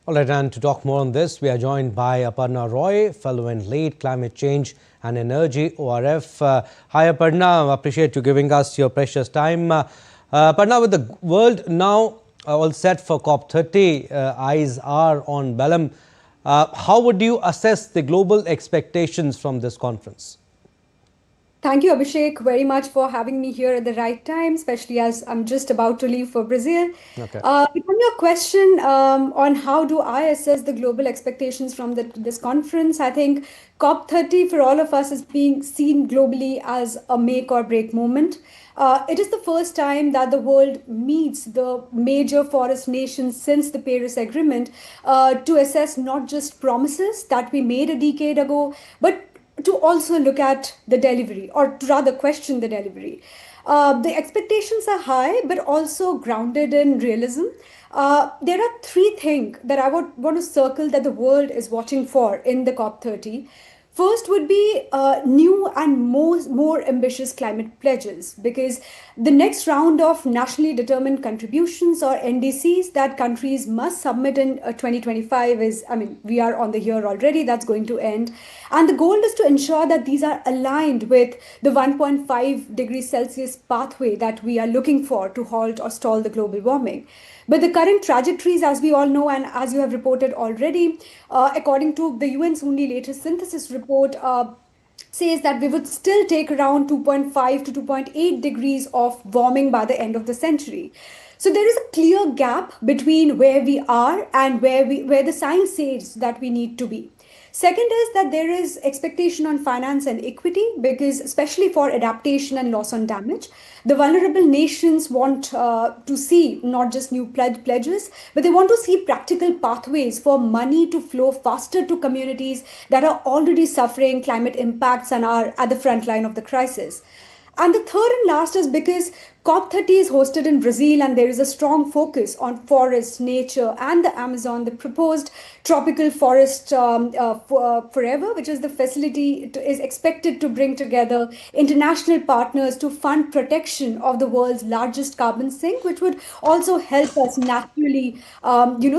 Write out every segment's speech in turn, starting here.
All right, and to talk more on this, we are joined by Aparna Roy, fellow in Late Climate Change and Energy, ORF. Hi, Aparna. Appreciate you giving us your precious time. Aparna, with the world now all set for COP30, eyes are on Belém. How would you assess the global expectations from this conference? Thank you, Abhishek, very much for having me here at the right time, especially as I'm just about to leave for Brazil. Okay. On your question on how do I assess the global expectations from this conference, I think COP30 for all of us is being seen globally as a make or break moment. It is the first time that the world meets the major forest nations since the Paris Agreement to assess not just promises that we made a decade ago, but to also look at the delivery, or to rather question the delivery. The expectations are high, but also grounded in realism. There are three things that I would want to circle that the world is watching for in the COP30. First would be new and more ambitious climate pledges, because the next round of nationally determined contributions, or NDCs, that countries must submit in 2025 is, we are on the year already, that's going to end. And the goal is to ensure that these are aligned with the 1.5 degrees Celsius pathway that we are looking for to halt or stall the global warming. But the current trajectories, as we all know, and as you have reported already, according to the UN's only latest synthesis report, says that we would still take around 2.5 to 2.8 degrees of warming by the end of the century. So there is a clear gap between where we are and where the science says that we need to be. Second is that there is expectation on finance and equity, because especially for adaptation and loss on damage, the vulnerable nations want to see not just new pledges, but they want to see practical pathways for money to flow faster to communities that are already suffering climate impacts and are at the front line of the crisis. And the third and last is because COP30 is hosted in Brazil and there is a strong focus on forests, nature, and the Amazon. The proposed tropical forest forever, which is the facility, is expected to bring together international partners to fund protection of the world's largest carbon sink, which would also help us naturally,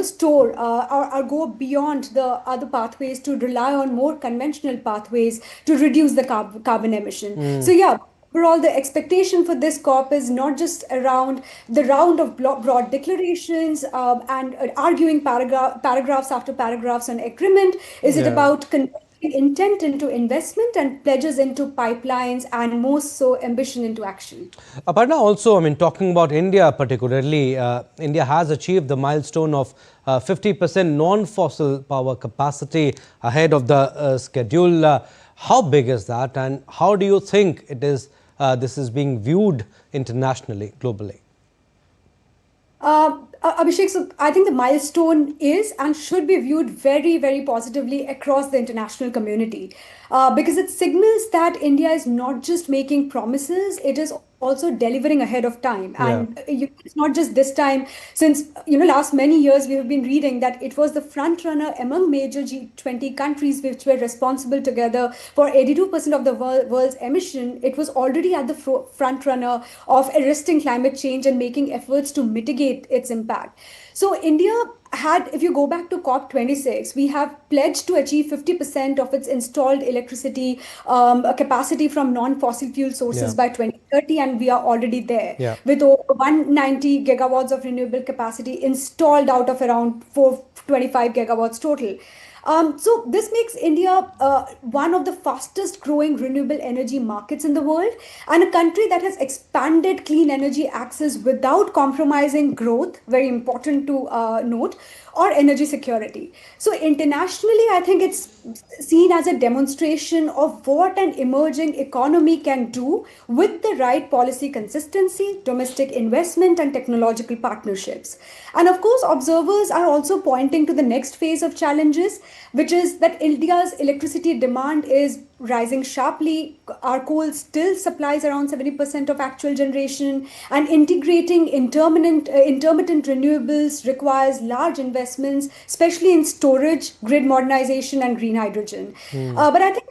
store or go beyond the other pathways to rely on more conventional pathways to reduce the carbon emission. So yeah. Overall, the expectation for this COP is not just around the round of broad declarations and arguing paragraphs after paragraphs on agreement. Is it about converting intent into investment and pledges into pipelines, and most so ambition into action? Aparna, also, talking about India particularly, India has achieved the milestone of 50% non-fossil power capacity ahead of the schedule. How big is that, and how do you think it is? This is being viewed internationally, globally? Abhishek, so I think the milestone is and should be viewed very, very positively across the international community, because it signals that India is not just making promises, it is also delivering ahead of time. And it's not just this time, since last many years we have been reading that it was the front runner among major G20 countries which were responsible together for 82% of the world's emission. It was already at the front runner of arresting climate change and making efforts to mitigate its impact. So India had, if you go back to COP26, we have pledged to achieve 50% of its installed electricity capacity from non-fossil fuel sources by 2030, and we are already there with over 190 gigawatts of renewable capacity installed out of around 425 gigawatts total. So this makes India one of the fastest growing renewable energy markets in the world, and a country that has expanded clean energy access without compromising growth, very important to note, or energy security. So internationally, I think it's seen as a demonstration of what an emerging economy can do with the right policy consistency, domestic investment, and technological partnerships. And of course, observers are also pointing to the next phase of challenges, which is that India's electricity demand is rising sharply. Our coal still supplies around 70% of actual generation, and integrating intermittent renewables requires large investments, especially in storage, grid modernization, and green hydrogen. But I think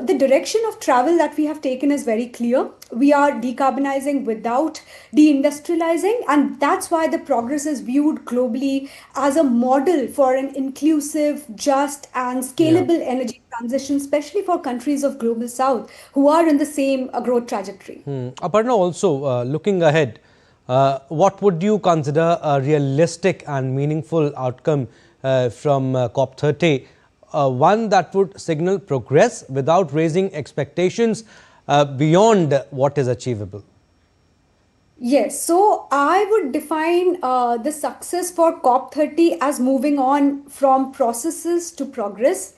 the direction of travel that we have taken is very clear. we are decarbonizing without deindustrializing, and that's why the progress is viewed globally as a model for an inclusive, just, and Yeah. scalable energy transition, especially for countries of global south who are in the same growth trajectory. Aparna, also looking ahead, what would you consider a realistic and meaningful outcome from COP30? One that would signal progress without raising expectations beyond what is achievable. Yes, so I would define the success for COP30 as moving on from processes to progress.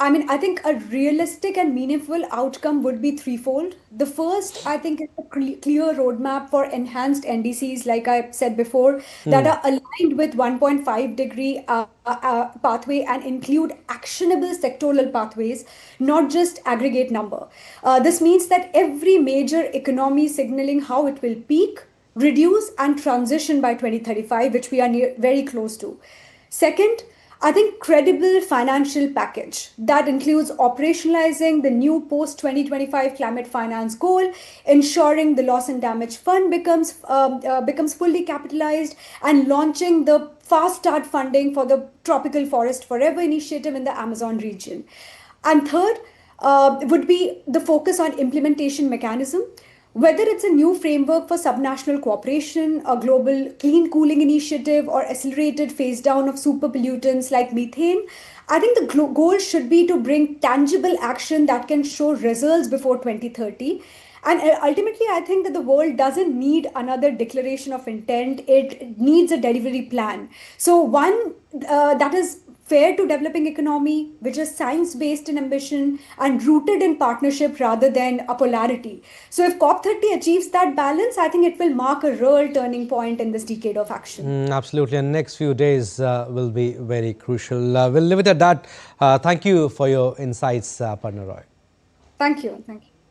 I think a realistic and meaningful outcome would be threefold. The first, I think, is a clear roadmap for enhanced NDCs, like I said before, that are aligned with 1.5-degree pathway and include actionable sectoral pathways, not just aggregate number. This means that every major economy signaling how it will peak, reduce, and transition by 2035, which we are very close to. Second, I think credible financial package that includes operationalizing the new post 2025 climate finance goal, ensuring the loss and damage fund becomes fully capitalized, and launching the fast start funding for the tropical forest forever initiative in the Amazon region. And third, would be the focus on implementation mechanism. Whether it's a new framework for subnational cooperation, a global clean cooling initiative, or accelerated phase down of super pollutants like methane, I think the goal should be to bring tangible action that can show results before 2030. And ultimately, I think that the world doesn't need another declaration of intent, it needs a delivery plan. So, one that is fair to developing economy, which is science-based in ambition and rooted in partnership rather than a polarity. So if COP30 achieves that balance, I think it will mark a real turning point in this decade of action. Absolutely, and next few days will be very crucial. We'll leave it at that. Thank you for your insights, Aparna Roy. Thank you. Thank you.